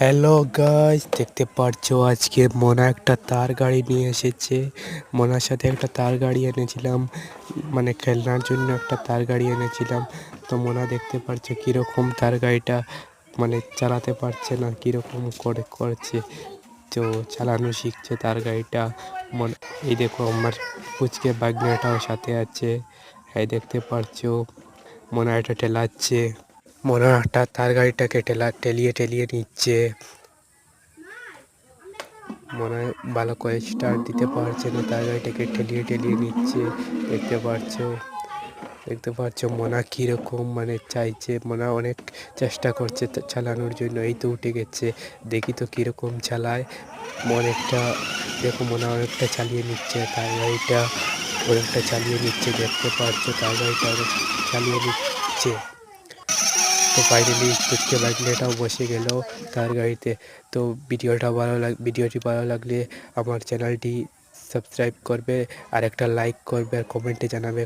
Hello guys, দেখতে পারছো আজকে মোনা একটা তার গাড়ি নিয়ে এসেছে। মোনার সাথে একটা তার গাড়ি এনেছিলাম, মানে খেলনার জন্য একটা তার গাড়ি এনেছিলাম। তো মোনা দেখতে পারছো কিরকম তার গাড়িটা মানে চালাতে পারছে না, কিরকম করে করছে। তো চালানো শিখছে তার গাড়িটা। এই দেখো আমার পুচকে বাগনাটাও সাথে আছে। হ্যাঁ, দেখতে পারছো মোনা এটা ঠেলাচ্ছে। মোনা একটা তার গাড়িটাকে ঠেলিয়ে ঠেলিয়ে নিচ্ছে। মনে হয় ভালো করে স্টার্ট দিতে পারছে না, তার গাড়িটাকে ঠেলিয়ে ঠেলিয়ে নিচ্ছে। দেখতে পারছো মোনা কীরকম মানে চাইছে। মোনা অনেক চেষ্টা করছে চালানোর জন্য। এই তো উঠে গেছে, দেখি তো কীরকম চালায়। অনেকটা দেখো মোনা অনেকটা চালিয়ে নিচ্ছে তার গাড়িটা, অনেকটা চালিয়ে নিচ্ছে। দেখতে পারছো তার গাড়িটা অনেক চালিয়ে নিচ্ছে। তো ফাইনালি পুচকে বাইকটাও বসে গেল তার গাড়িতে। তো ভিডিওটি ভালো লাগলে আমার চ্যানেলটি সাবস্ক্রাইব করবে, আর একটা লাইক করবে, আর কমেন্টে জানাবে